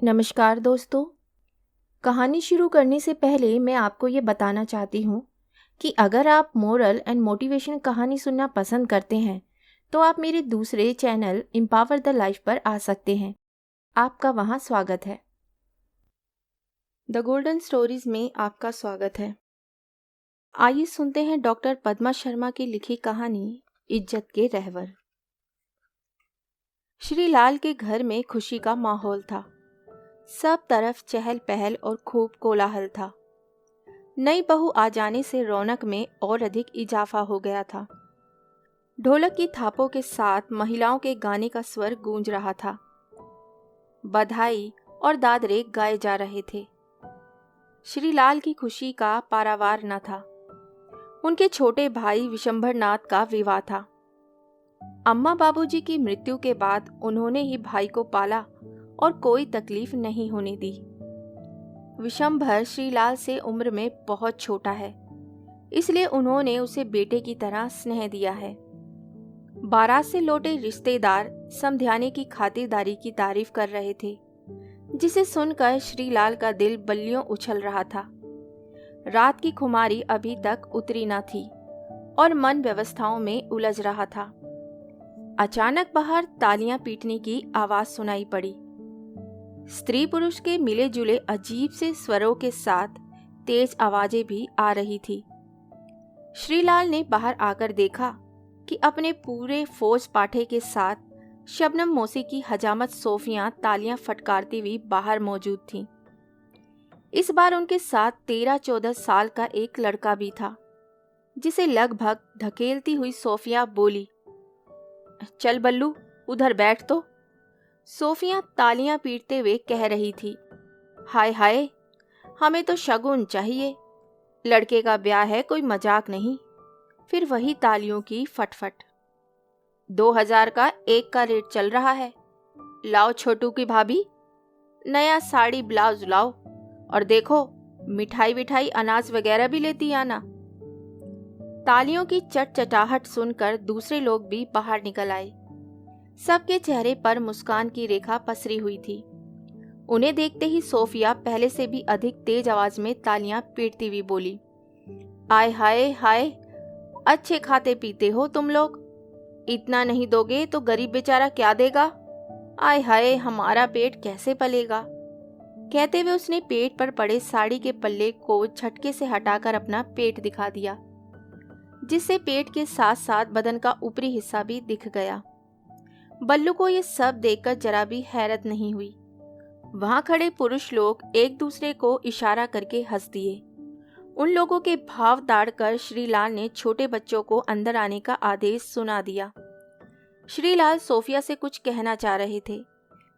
नमस्कार दोस्तों। कहानी शुरू करने से पहले मैं आपको ये बताना चाहती हूँ कि अगर आप मोरल एंड मोटिवेशन कहानी सुनना पसंद करते हैं तो आप मेरे दूसरे चैनल एम्पावर द लाइफ पर आ सकते हैं। आपका वहाँ स्वागत है। द गोल्डन स्टोरीज में आपका स्वागत है। आइए सुनते हैं डॉक्टर पद्मा शर्मा की लिखी कहानी इज्जत के रहवर। श्री लाल के घर में खुशी का माहौल था। सब तरफ चहल पहल और खूब कोलाहल था। नई बहू आ जाने से रौनक में और अधिक इजाफा हो गया था। ढोलक की थापों के साथ महिलाओं के गाने का स्वर गूंज रहा था। बधाई और दादरे गाए जा रहे थे। श्रीलाल की खुशी का पारावार न था। उनके छोटे भाई विशंभरनाथ का विवाह था। अम्मा बाबूजी की मृत्यु के बाद उन्होंने ही भाई को पाला और कोई तकलीफ नहीं होने दी। विशंभर श्रीलाल से उम्र में बहुत छोटा है, इसलिए उन्होंने उसे बेटे की तरह स्नेह दिया है। बारात से लौटे रिश्तेदार समध्याने की खातिरदारी की तारीफ कर रहे थे, जिसे सुनकर श्रीलाल का दिल बल्लियों उछल रहा था। रात की खुमारी अभी तक उतरी न थी और मन व्यवस्थाओं में उलझ रहा था। अचानक बाहर तालियां पीटने की आवाज सुनाई पड़ी। स्त्री पुरुष के मिले जुले अजीब से स्वरों के साथ तेज आवाजें भी आ रही थी। श्रीलाल ने बाहर आकर देखा कि अपने पूरे फौज पाठे के साथ शबनम मौसी की हजामत सोफियां तालियां फटकारती हुई बाहर मौजूद थीं। इस बार उनके साथ 13-14 साल का एक लड़का भी था, जिसे लगभग धकेलती हुई सोफिया बोली, चल बल्लू, उधर बैठ तो। सोफिया तालियां पीटते हुए कह रही थी, हाय हाय, हमें तो शगुन चाहिए, लड़के का ब्याह है, कोई मजाक नहीं। फिर वही तालियों की फटफट। 2000 का एक का रेट चल रहा है। लाओ छोटू की भाभी, नया साड़ी ब्लाउज लाओ, और देखो मिठाई विठाई अनाज वगैरह भी लेती आना। तालियों की चटचटाहट सुनकर दूसरे लोग भी बाहर निकल आए। सबके चेहरे पर मुस्कान की रेखा पसरी हुई थी। उन्हें देखते ही सोफिया पहले से भी अधिक तेज आवाज में तालियां पीटती हुई बोली, आय हाय हाय, अच्छे खाते पीते हो तुम लोग, इतना नहीं दोगे तो गरीब बेचारा क्या देगा? आय हाय, हमारा पेट कैसे पलेगा? कहते हुए उसने पेट पर पड़े साड़ी के पल्ले को झटके से हटाकर अपना पेट दिखा दिया, जिससे पेट के साथ साथ बदन का ऊपरी हिस्सा भी दिख गया। बल्लू को ये सब देखकर जरा भी हैरत नहीं हुई। वहां खड़े पुरुष लोग एक दूसरे को इशारा करके हंस दिए। उन लोगों के भाव ताड़कर श्रीलाल ने छोटे बच्चों को अंदर आने का आदेश सुना दिया। श्रीलाल सोफिया से कुछ कहना चाह रहे थे,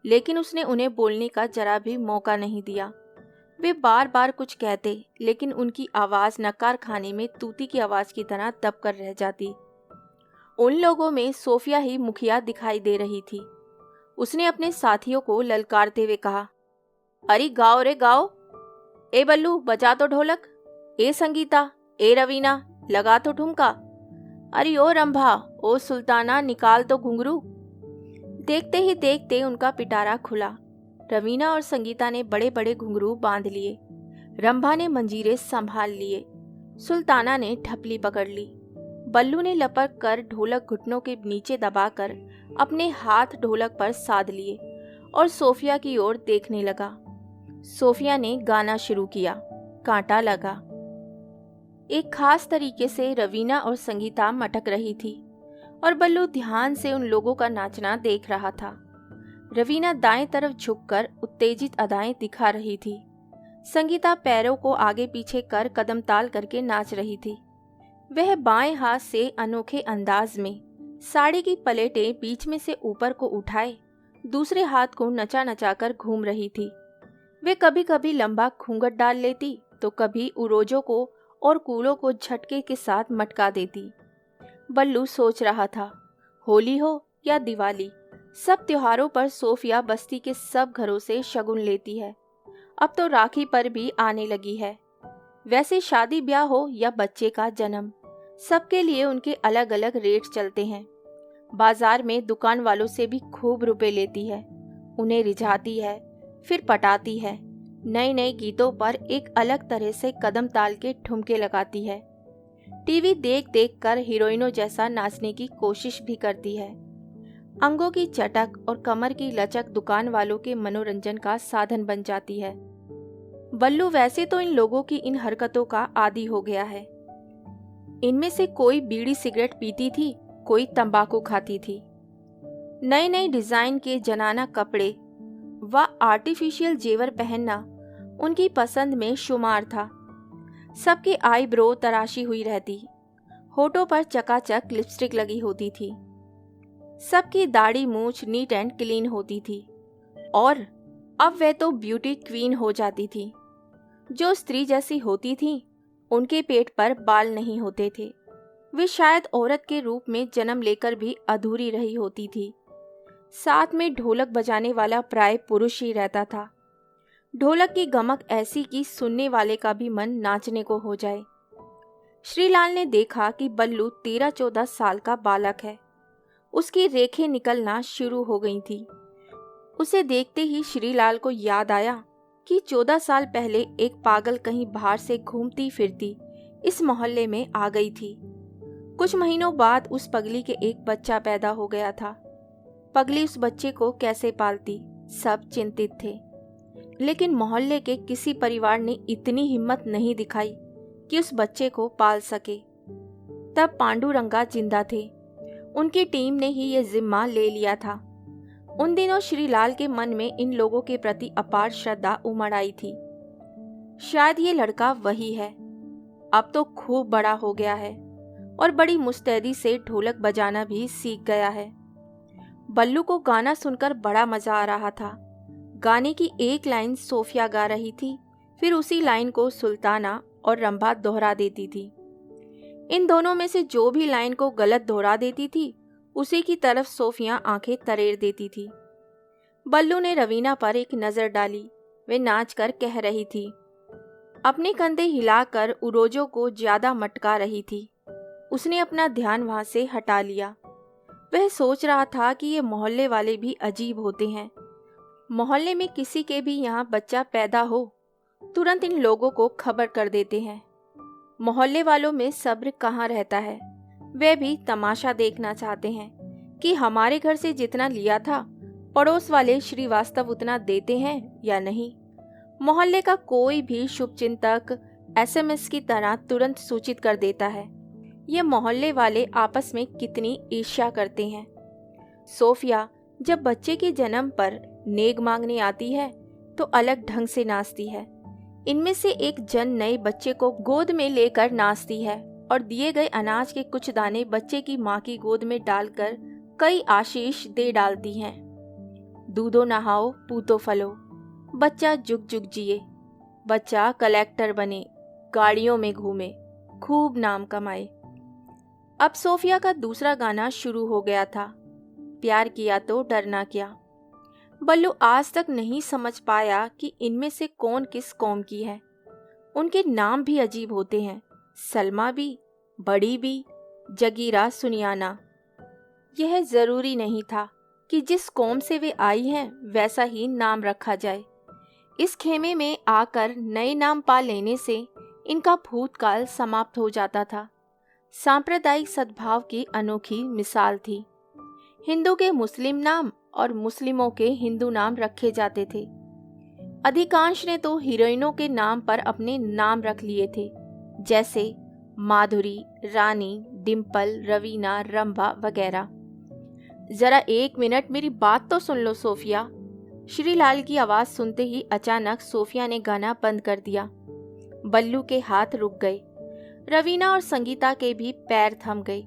लेकिन उसने उन्हें बोलने का जरा भी मौका नहीं दिया। वे बार बार कुछ कहते, लेकिन उनकी आवाज नकार खाने में तूती की आवाज की तरह दब कर रह जाती। उन लोगों में सोफिया ही मुखिया दिखाई दे रही थी। उसने अपने साथियों को ललकारते हुए कहा, अरे गाओ रे गाओ, ए बल्लू बजा तो ढोलक, ए संगीता, ए रवीना लगा तो ठुमका, अरे ओ रंभा, ओ सुल्ताना निकाल तो घुंघरू। देखते ही देखते उनका पिटारा खुला। रवीना और संगीता ने बड़े बड़े घुंघरू बांध लिए, रंभा ने मंजीरे संभाल लिए, सुल्ताना ने ढपली पकड़ ली। बल्लू ने लपक कर ढोलक घुटनों के नीचे दबाकर अपने हाथ ढोलक पर साध लिए और सोफिया की ओर देखने लगा। सोफिया ने गाना शुरू किया। कांटा लगा। एक खास तरीके से रवीना और संगीता मटक रही थी और बल्लू ध्यान से उन लोगों का नाचना देख रहा था। रवीना दाएं तरफ झुककर उत्तेजित अदाएं दिखा रही थी। संगीता पैरों को आगे पीछे कर कदम ताल करके नाच रही थी। वह बाएं हाथ से अनोखे अंदाज में साड़ी की पलेटें बीच में से ऊपर को उठाए दूसरे हाथ को नचा नचा कर घूम रही थी। वे कभी कभी लंबा घूंघट डाल लेती तो कभी उरोजों को और कूलों को झटके के साथ मटका देती। बल्लू सोच रहा था, होली हो या दिवाली, सब त्योहारों पर सोफिया बस्ती के सब घरों से शगुन लेती है। अब तो राखी पर भी आने लगी है। वैसे शादी ब्याह हो या बच्चे का जन्म, सबके लिए उनके अलग अलग रेट चलते हैं। बाजार में दुकान वालों से भी खूब रुपए लेती है, उन्हें रिझाती है, फिर पटाती है, नए नए गीतों पर एक अलग तरह से कदम ताल के ठुमके लगाती है। टीवी देख देख कर हीरोइनों जैसा नाचने की कोशिश भी करती है। अंगों की चटक और कमर की लचक दुकान वालों के मनोरंजन का साधन बन जाती है। बल्लू वैसे तो इन लोगों की इन हरकतों का आदी हो गया है। इनमें से कोई बीड़ी सिगरेट पीती थी, कोई तंबाकू खाती थी। नए नए डिजाइन के जनाना कपड़े व आर्टिफिशियल जेवर पहनना उनकी पसंद में शुमार था। सबकी आईब्रो तराशी हुई रहती, होठों पर चकाचक लिपस्टिक लगी होती थी, सबकी दाढ़ी मूछ नीट एंड क्लीन होती थी और अब वे तो ब्यूटी क्वीन हो जाती थी। जो स्त्री जैसी होती थी उनके पेट पर बाल नहीं होते थे, वे शायद औरत के रूप में जन्म लेकर भी अधूरी रही होती थी। साथ में ढोलक बजाने वाला प्राय पुरुष ही रहता था। ढोलक की गमक ऐसी कि सुनने वाले का भी मन नाचने को हो जाए। श्रीलाल ने देखा कि बल्लू 13-14 साल का बालक है। उसकी रेखें निकलना शुरू हो गई थी। उसे देखते ही श्रीलाल को याद आया कि 14 साल पहले एक पागल कहीं बाहर से घूमती फिरती इस मोहल्ले में आ गई थी। कुछ महीनों बाद उस पगली के एक बच्चा पैदा हो गया था। पगली उस बच्चे को कैसे पालती, सब चिंतित थे, लेकिन मोहल्ले के किसी परिवार ने इतनी हिम्मत नहीं दिखाई कि उस बच्चे को पाल सके। तब पांडुरंगा जिंदा थे। उनकी टीम ने ही ये जिम्मा ले लिया था। उन दिनों श्रीलाल के मन में इन लोगों के प्रति अपार श्रद्धा उमड़ आई थी। शायद ये लड़का वही है। अब तो खूब बड़ा हो गया है और बड़ी मुस्तैदी से ढोलक बजाना भी सीख गया है। बल्लू को गाना सुनकर बड़ा मजा आ रहा था। गाने की एक लाइन सोफिया गा रही थी, फिर उसी लाइन को सुल्ताना और रंभा दोहरा देती थी। इन दोनों में से जो भी लाइन को गलत दोहरा देती थी उसी की तरफ सोफिया आंखें तरेर देती थी। बल्लू ने रवीना पर एक नजर डाली। वे नाच कर कह रही थी, अपने कंधे हिलाकर उरोजो को ज्यादा मटका रही थी। उसने अपना ध्यान वहां से हटा लिया। वह सोच रहा था कि ये मोहल्ले वाले भी अजीब होते हैं। मोहल्ले में किसी के भी यहाँ बच्चा पैदा हो तुरंत इन लोगों को खबर कर देते हैं। मोहल्ले वालों में सब्र कहाँ रहता है। वे भी तमाशा देखना चाहते हैं कि हमारे घर से जितना लिया था पड़ोस वाले श्रीवास्तव उतना देते हैं या नहीं। मोहल्ले का कोई भी शुभचिंतक SMS की तरह तुरंत सूचित कर देता है। ये मोहल्ले वाले आपस में कितनी ईर्ष्या करते हैं। सोफिया जब बच्चे के जन्म पर नेग मांगने आती है तो अलग ढंग से नाचती है। इनमें से एक जन नए बच्चे को गोद में लेकर नाचती है और दिए गए अनाज के कुछ दाने बच्चे की माँ की गोद में डालकर कई आशीष दे डालती हैं। दूधो नहाओ पूतो फलो, बच्चा जुग जुग जिए, बच्चा कलेक्टर बने, गाड़ियों में घूमे, खूब नाम कमाए। अब सोफिया का दूसरा गाना शुरू हो गया था, प्यार किया तो डरना क्या। बल्लू आज तक नहीं समझ पाया कि इनमें से कौन किस कौम की है। उनके नाम भी अजीब होते हैं, सलमा भी, बड़ी भी, जगीरा, सुनियाना। यह जरूरी नहीं था कि जिस कौम से वे आई हैं वैसा ही नाम रखा जाए। इस खेमे में आकर नए नाम पा लेने से इनका भूतकाल समाप्त हो जाता था। सांप्रदायिक सद्भाव की अनोखी मिसाल थी। हिंदू के मुस्लिम नाम और मुस्लिमों के हिंदू नाम रखे जाते थे। अधिकांश ने तो हीरोइनों के नाम पर अपने नाम रख लिए थे, जैसे माधुरी, रानी, डिम्पल, रवीना, रंभा वगैरह। जरा 1 मिनट मेरी बात तो सुन लो सोफिया। श्रीलाल की आवाज सुनते ही अचानक सोफिया ने गाना बंद कर दिया। बल्लू के हाथ रुक गए। रवीना और संगीता के भी पैर थम गए।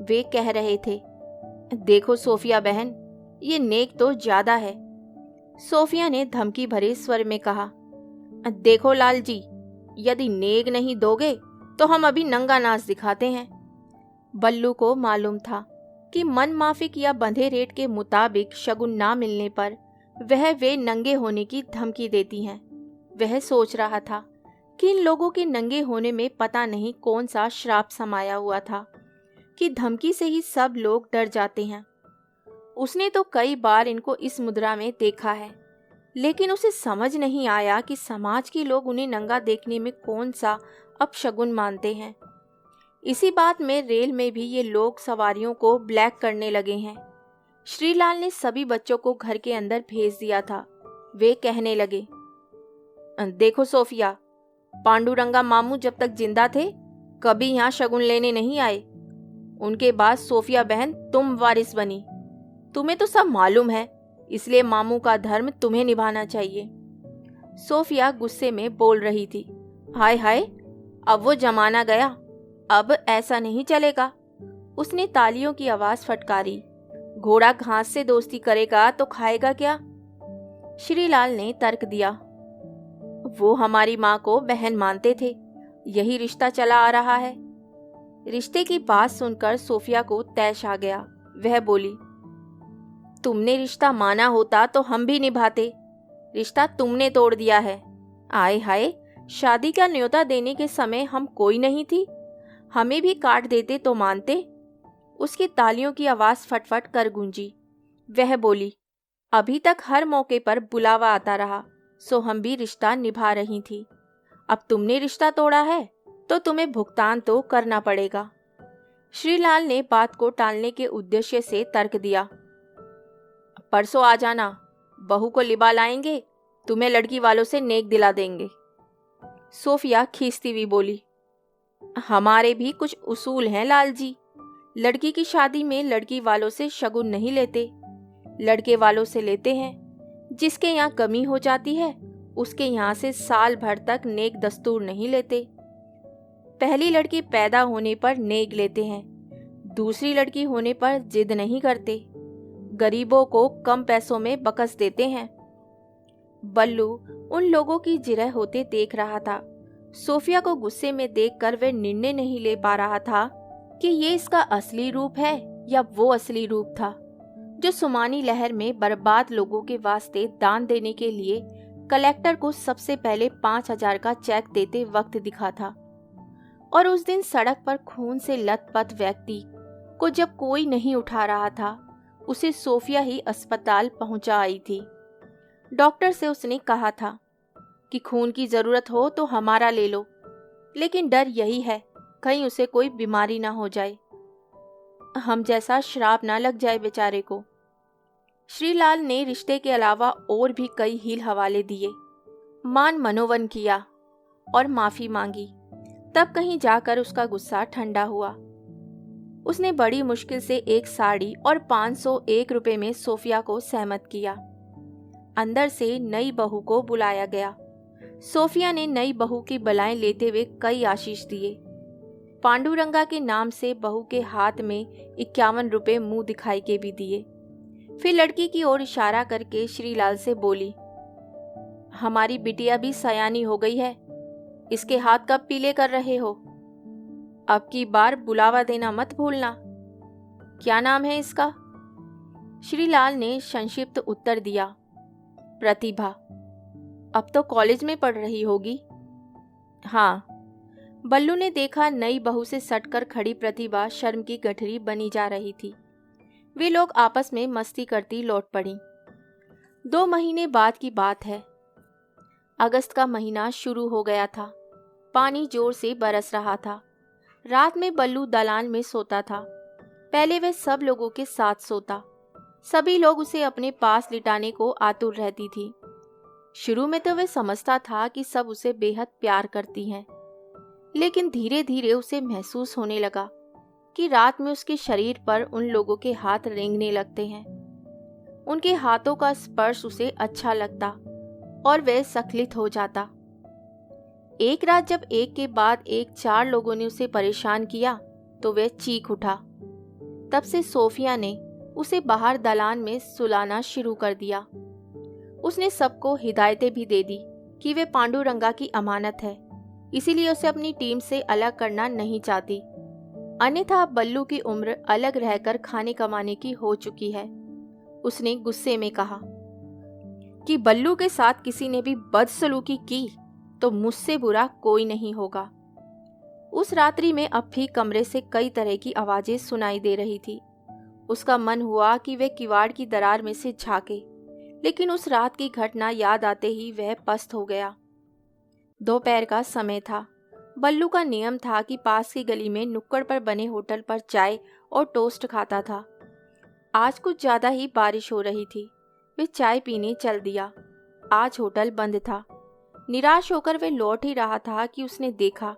वे कह रहे थे, देखो सोफिया बहन, ये नेक तो ज्यादा है। सोफिया ने धमकी भरे स्वर में कहा, देखो लाल जी, यदि नेक नहीं दोगे तो हम अभी नंगा नाच दिखाते हैं। बल्लू को मालूम था कि मन माफिक या बंधे रेट के मुताबिक शगुन ना मिलने पर वह वे नंगे होने की धमकी देती हैं। वह सोच रहा था कि इन लोगों के नंगे होने में पता नहीं कौन सा श्राप समाया हुआ था कि धमकी से ही सब लोग डर जाते हैं। उसने तो कई बार इनको इस मुद्रा में देखा है। लेकिन उसे समझ नहीं आया कि समाज के लोग उन्हें नंगा देखने में कौन सा अपशगुन मानते हैं। इसी बात में रेल में भी ये लोग सवारियों को ब्लैक करने लगे हैं। श्रीलाल ने सभी बच्चों को घर के अंदर भेज दिया था। वे कहने लगे, देखो सोफिया, पांडुरंगा मामू जब तक जिंदा थे कभी यहाँ शगुन लेने नहीं आए। उनके बाद सोफिया बहन तुम वारिस बनी। तुम्हें तो सब मालूम है, इसलिए मामू का धर्म तुम्हें निभाना चाहिए। सोफिया गुस्से में बोल रही थी, हाय हाय, अब वो जमाना गया, अब ऐसा नहीं चलेगा। उसने तालियों की आवाज फटकारी। घोड़ा घास से दोस्ती करेगा तो खाएगा क्या? श्रीलाल ने तर्क दिया, वो हमारी माँ को बहन मानते थे, यही रिश्ता चला आ रहा है। रिश्ते की बात सुनकर सोफिया को तैश आ गया। वह बोली, तुमने रिश्ता माना होता तो हम भी निभाते, रिश्ता तुमने तोड़ दिया है। आए हाय, शादी का न्योता देने के समय हम कोई नहीं थी, हमें भी काट देते तो मानते। उसकी तालियों की आवाज फटफट कर गूंजी। वह बोली, अभी तक हर मौके पर बुलावा आता रहा, सो हम भी रिश्ता निभा रही थी। अब तुमने रिश्ता तोड़ा है तो तुम्हें भुगतान तो करना पड़ेगा। श्रीलाल ने बात को टालने के उद्देश्य से तर्क दिया, परसों आ जाना, बहू को लिबा लाएंगे, तुम्हें लड़की वालों से नेक दिला देंगे। सोफिया खींचती हुई बोली, हमारे भी कुछ उसूल हैं लाल जी। लड़की की शादी में लड़की वालों से शगुन नहीं लेते, लड़के वालों से लेते हैं। जिसके यहाँ कमी हो जाती है उसके यहाँ से साल भर तक नेक दस्तूर नहीं लेते। पहली लड़की पैदा होने पर नेक लेते हैं, दूसरी लड़की होने पर जिद नहीं करते, गरीबों को कम पैसों में बकस देते हैं। बल्लू उन लोगों की जिरह होते देख रहा था। सोफिया को गुस्से में देखकर वह निर्णय नहीं ले पा रहा था कि ये इसका असली रूप है या वो असली रूप था जो सुमानी लहर में बर्बाद लोगों के वास्ते दान देने के लिए कलेक्टर को सबसे पहले 5,000 का चेक देते वक्त दिखा था। और उस दिन सड़क पर खून से लथपथ व्यक्ति को जब कोई नहीं उठा रहा था, उसे सोफिया ही अस्पताल पहुंचा आई थी। डॉक्टर से उसने कहा था कि खून की जरूरत हो तो हमारा ले लो, लेकिन डर यही है कहीं उसे कोई बीमारी ना हो जाए, हम जैसा श्राप ना लग जाए बेचारे को। श्रीलाल ने रिश्ते के अलावा और भी कई हील हवाले दिए, मान मनोवन किया और माफी मांगी। तब कहीं जाकर उसका गुस्सा ठंडा हुआ। उसने बड़ी मुश्किल से एक साड़ी और 501 रुपए में सोफिया को सहमत किया। अंदर से नई बहू को बुलाया गया। सोफिया ने नई बहू की बलाएं लेते हुए कई आशीष दिए। पांडुरंगा के नाम से बहू के हाथ में 51 रुपए मुंह दिखाई के भी दिए। फिर लड़की की ओर इशारा करके श्रीलाल से बोली, हमारी बिटिया भी सयानी हो गई है, इसके हाथ कब पीले कर रहे हो? अब की बार बुलावा देना मत भूलना। क्या नाम है इसका? श्रीलाल ने संक्षिप्त उत्तर दिया, प्रतिभा। अब तो कॉलेज में पढ़ रही होगी। हाँ। बल्लू ने देखा नई बहू से सटकर खड़ी प्रतिभा शर्म की गठरी बनी जा रही थी। वे लोग आपस में मस्ती करती लौट पड़ी। 2 महीने बाद की बात है। अगस्त का महीना शुरू हो गया था। पानी जोर से बरस रहा था। रात में बल्लू दलान में सोता था। पहले वह सब लोगों के साथ सोता। सभी लोग उसे अपने पास लिटाने को आतुर रहती थी। शुरू में तो वह समझता था कि सब उसे बेहद प्यार करती हैं, लेकिन धीरे धीरे उसे महसूस होने लगा कि रात में उसके शरीर पर उन लोगों के हाथ रेंगने लगते हैं। उनके हाथों का स्पर्श उसे अच्छा लगता और वह सक्लित हो जाता। एक रात जब एक के बाद एक 4 लोगों ने उसे परेशान किया तो वह चीख उठा। तब से सोफिया ने उसे बाहर दलान में सुलाना शुरू कर दिया। उसने सबको हिदायतें भी दे दी कि वे पांडुरंगा की अमानत है, इसीलिए उसे अपनी टीम से अलग करना नहीं चाहती। अन्यथा बल्लू की उम्र अलग रहकर खाने कमाने की हो चुकी है। उसने गुस्से में कहा कि बल्लू के साथ किसी ने भी बदसलूकी की तो मुझसे बुरा कोई नहीं होगा। उस रात्रि में अब भी कमरे से कई तरह की आवाजें सुनाई दे रही थी। उसका मन हुआ कि वे किवाड़ की दरार में से झांके, लेकिन उस रात की घटना याद आते ही वह पस्त हो गया। दोपहर का समय था। बल्लू का नियम था कि पास की गली में नुक्कड़ पर बने होटल पर चाय और टोस्ट खाता था। आज कुछ ज्यादा ही बारिश हो रही थी। वे चाय पीने चल दिया। आज होटल बंद था। निराश होकर वे लौट ही रहा था कि उसने देखा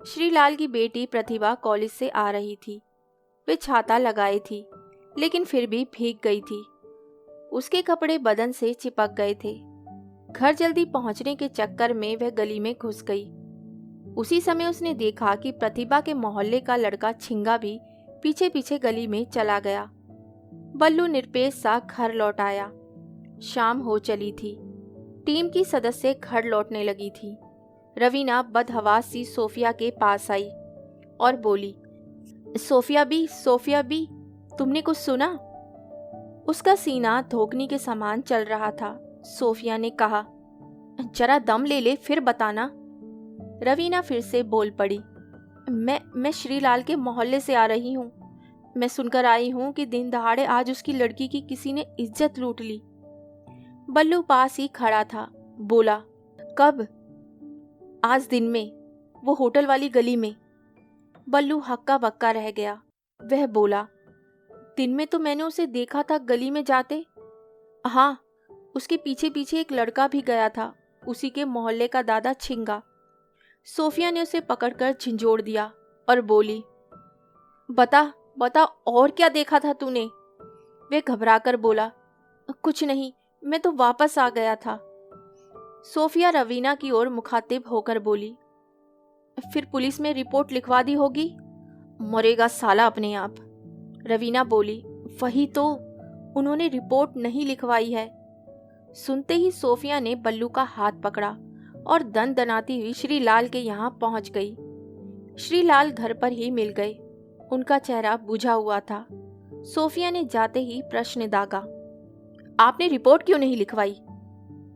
श्रीलाल की बेटी प्रतिभा कॉलेज से आ रही थी। वे छाता लगाए थी, लेकिन फिर भी भीग गई थी। उसके कपड़े बदन से चिपक गए थे। घर जल्दी पहुंचने के चक्कर में वह गली में घुस गई। उसी समय उसने देखा कि प्रतिभा के मोहल्ले का लड़का छिंगा भी पीछे पीछे गली में चला गया। बल्लू निरुपेश सा घर लौट आया। शाम हो चली थी। टीम की सदस्य घर लौटने लगी थी। रवीना बदहवास सी सोफिया के पास आई और बोली, सोफिया बी, तुमने कुछ सुना? उसका सीना धोखनी के समान चल रहा था। सोफिया ने कहा, जरा दम ले ले फिर बताना। रवीना फिर से बोल पड़ी, मैं श्रीलाल के मोहल्ले से आ रही हूँ। मैं सुनकर आई हूँ कि दिन दहाड़े आज उसकी लड़की की किसी ने इज्जत लूट ली। बल्लू पास ही खड़ा था। बोला, कब? आज दिन में, वो होटल वाली गली में। बल्लू हक्का बक्का रह गया। वह बोला, दिन में तो मैंने उसे देखा था गली में जाते। हाँ, उसके पीछे पीछे एक लड़का भी गया था, उसी के मोहल्ले का दादा छिंगा। सोफिया ने उसे पकड़कर झिंझोड़ दिया और बोली, बता और क्या देखा था तूने? वे घबराकर बोला, कुछ नहीं, मैं तो वापस आ गया था। सोफिया रवीना की ओर मुखातिब होकर बोली, फिर पुलिस में रिपोर्ट लिखवा दी होगी? मरेगा साला अपने आप। रवीना बोली, वही तो, उन्होंने रिपोर्ट नहीं लिखवाई है। सुनते ही सोफिया ने बल्लू का हाथ पकड़ा और दनाती हुई श्रीलाल के यहाँ पहुंच गई। श्रीलाल घर पर ही मिल गए। उनका चेहरा बुझा हुआ था। सोफिया ने जाते ही प्रश्न दागा, आपने रिपोर्ट क्यों नहीं लिखवाई?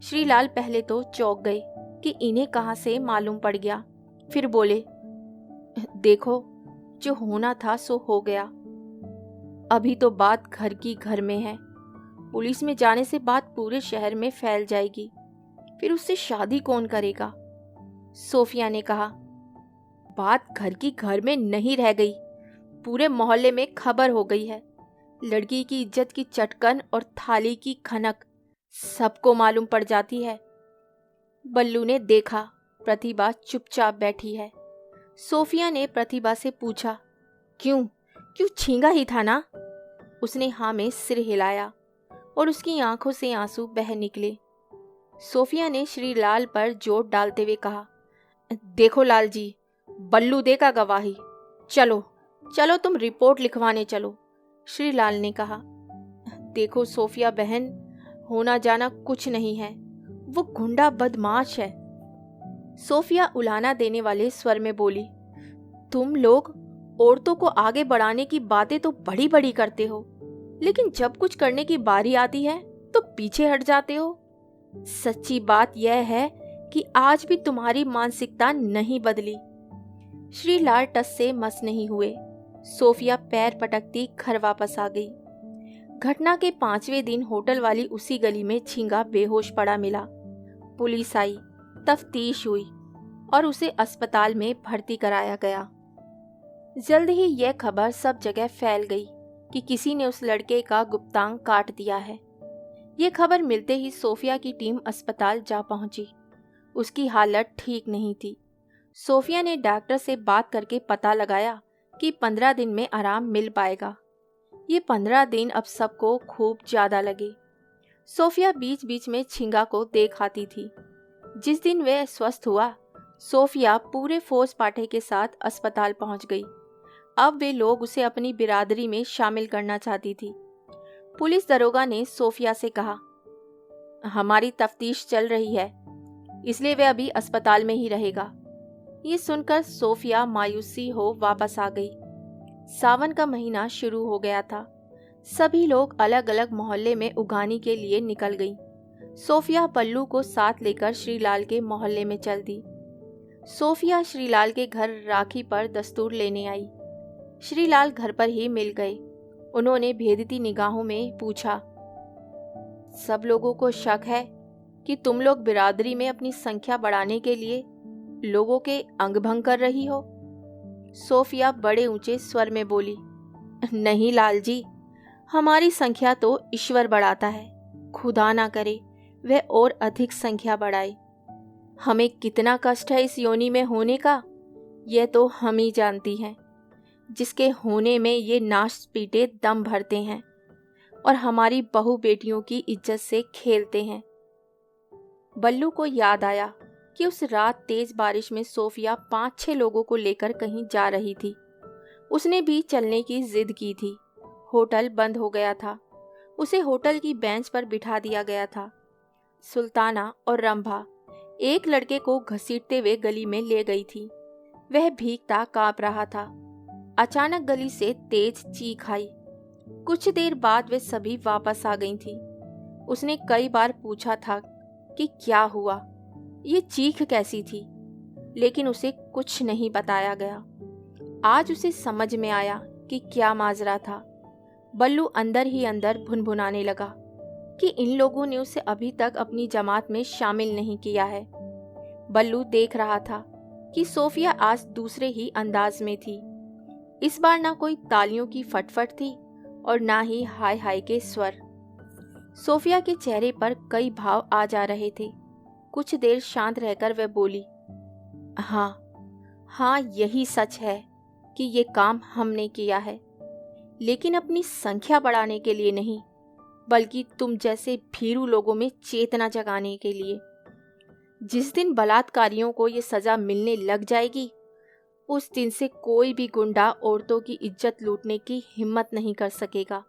श्रीलाल पहले तो चौंक गए कि इन्हें कहां से मालूम पड़ गया। फिर बोले, देखो, जो होना था सो हो गया। अभी तो बात घर की घर में है। पुलिस में जाने से बात पूरे शहर में फैल जाएगी। फिर उससे शादी कौन करेगा? सोफिया ने कहा, बात घर की घर में नहीं रह गई, पूरे मोहल्ले में खबर हो गई है। लड़की की इज्जत की चटकन और थाली की खनक सबको मालूम पड़ जाती है। बल्लू ने देखा प्रतिभा चुपचाप बैठी है। सोफिया ने प्रतिभा से पूछा, क्यों छींगा ही था ना? उसने हाँ में सिर हिलाया और उसकी आंखों से आंसू बह निकले। सोफिया ने श्रीलाल पर जोर डालते हुए कहा, देखो लाल जी, बल्लू देगा गवाही। चलो तुम रिपोर्ट लिखवाने चलो। श्रीलाल ने कहा, देखो सोफिया बहन, होना जाना कुछ नहीं है, वो गुंडा बदमाश है। सोफिया उलाना देने वाले स्वर में बोली, तुम लोग औरतों को आगे बढ़ाने की बातें तो बड़ी बड़ी करते हो, लेकिन जब कुछ करने की बारी आती है तो पीछे हट जाते हो। सच्ची बात यह है कि आज भी तुम्हारी मानसिकता नहीं बदली। श्रीलाल टस से मस नहीं हुए। सोफिया पैर पटकती घर वापस आ गई। घटना के 5वें दिन होटल वाली उसी गली में छिंगा बेहोश पड़ा मिला। पुलिस आई, तफ्तीश हुई और उसे अस्पताल में भर्ती कराया गया। जल्द ही यह खबर सब जगह फैल गई कि किसी ने उस लड़के का गुप्तांग काट दिया है। यह खबर मिलते ही सोफिया की टीम अस्पताल जा पहुंची। उसकी हालत ठीक नहीं थी। सोफिया ने डॉक्टर से बात करके पता लगाया कि 15 दिन में आराम मिल पाएगा। ये 15 दिन अब सबको खूब ज्यादा लगे। सोफिया बीच बीच में छिंगा को देख आती थी। जिस दिन वह स्वस्थ हुआ, सोफिया पूरे फौज पाठे के साथ अस्पताल पहुंच गई। अब वे लोग उसे अपनी बिरादरी में शामिल करना चाहती थी। पुलिस दरोगा ने सोफिया से कहा, हमारी तफ्तीश चल रही है, इसलिए वह अभी अस्पताल में ही रहेगा। ये सुनकर सोफिया मायूसी हो वापस आ गई। सावन का महीना शुरू हो गया था। सभी लोग अलग अलग मोहल्ले में उगानी के लिए निकल गई। सोफिया बल्लू को साथ लेकर श्रीलाल के मोहल्ले में चल दी। सोफिया श्रीलाल के घर राखी पर दस्तूर लेने आई। श्रीलाल घर पर ही मिल गए। उन्होंने भेदती निगाहों में पूछा, सब लोगों को शक है कि तुम लोग बिरादरी में अपनी संख्या बढ़ाने के लिए लोगों के अंग भंग कर रही हो। सोफिया बड़े ऊंचे स्वर में बोली, नहीं लाल जी, हमारी संख्या तो ईश्वर बढ़ाता है। खुदा ना करे वह और अधिक संख्या बढ़ाए। हमें कितना कष्ट है इस योनि में होने का, यह तो हम ही जानती हैं, जिसके होने में ये नाश पीटे दम भरते हैं और हमारी बहू बेटियों की इज्जत से खेलते हैं। बल्लू को याद आया कि उस रात तेज बारिश में सोफिया 5-6 लोगों को लेकर कहीं जा रही थी। उसने भी चलने की जिद की थी। होटल बंद हो गया था। उसे होटल की बेंच पर बिठा दिया गया था। सुल्ताना और रंभा एक लड़के को घसीटते हुए गली में ले गई थी। वह भीगता कांप रहा था। अचानक गली से तेज चीख आई। कुछ देर बाद वे सभी वापस आ गई थी। उसने कई बार पूछा था कि क्या हुआ, ये चीख कैसी थी, लेकिन उसे कुछ नहीं बताया गया। आज उसे समझ में आया कि क्या माजरा था। बल्लू अंदर ही अंदर भुनभुनाने लगा कि इन लोगों ने उसे अभी तक अपनी जमात में शामिल नहीं किया है। बल्लू देख रहा था कि सोफिया आज दूसरे ही अंदाज में थी। इस बार ना कोई तालियों की फटफट थी और ना ही हाय हाय के स्वर। सोफिया के चेहरे पर कई भाव आ जा रहे थे। कुछ देर शांत रहकर वह बोली, हाँ, यही सच है कि ये काम हमने किया है, लेकिन अपनी संख्या बढ़ाने के लिए नहीं, बल्कि तुम जैसे भीरू लोगों में चेतना जगाने के लिए। जिस दिन बलात्कारियों को ये सजा मिलने लग जाएगी, उस दिन से कोई भी गुंडा औरतों की इज्जत लूटने की हिम्मत नहीं कर सकेगा।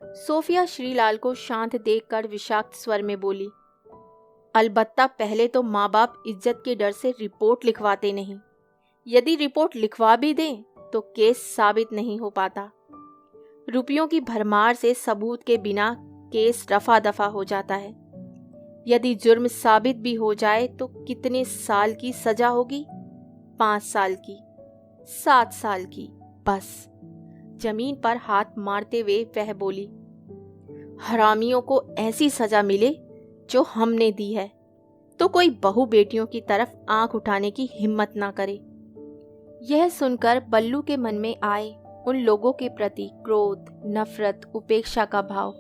सोफिया श्रीलाल को शांत देखकर विषाक्त स्वर में बोली, अलबत्ता पहले तो माँ बाप इज्जत के डर से रिपोर्ट लिखवाते नहीं। यदि रिपोर्ट लिखवा भी दें तो केस साबित नहीं हो पाता। रुपयों की भरमार से सबूत के बिना केस रफा दफा हो जाता है। यदि जुर्म साबित भी हो जाए तो कितने साल की सजा होगी? 5 साल की, 7 साल की, बस। जमीन पर हाथ मारते हुए वह बोली, हरामियों को ऐसी सजा मिले जो हमने दी है तो कोई बहू बेटियों की तरफ आंख उठाने की हिम्मत ना करे। यह सुनकर बल्लू के मन में आए उन लोगों के प्रति क्रोध, नफरत, उपेक्षा का भाव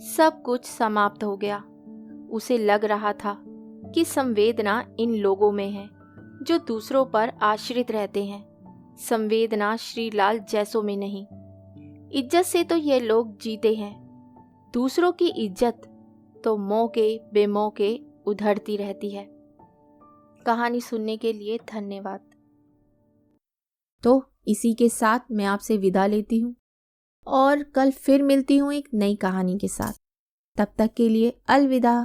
सब कुछ समाप्त हो गया। उसे लग रहा था कि संवेदना इन लोगों में है जो दूसरों पर आश्रित रहते हैं। संवेदना श्रीलाल जैसों में नहीं। इज्जत से तो ये लोग जीते हैं, दूसरों की इज्जत तो मौके बेमौके उधड़ती रहती है। कहानी सुनने के लिए धन्यवाद। तो इसी के साथ मैं आपसे विदा लेती हूँ और कल फिर मिलती हूँ एक नई कहानी के साथ। तब तक के लिए अलविदा।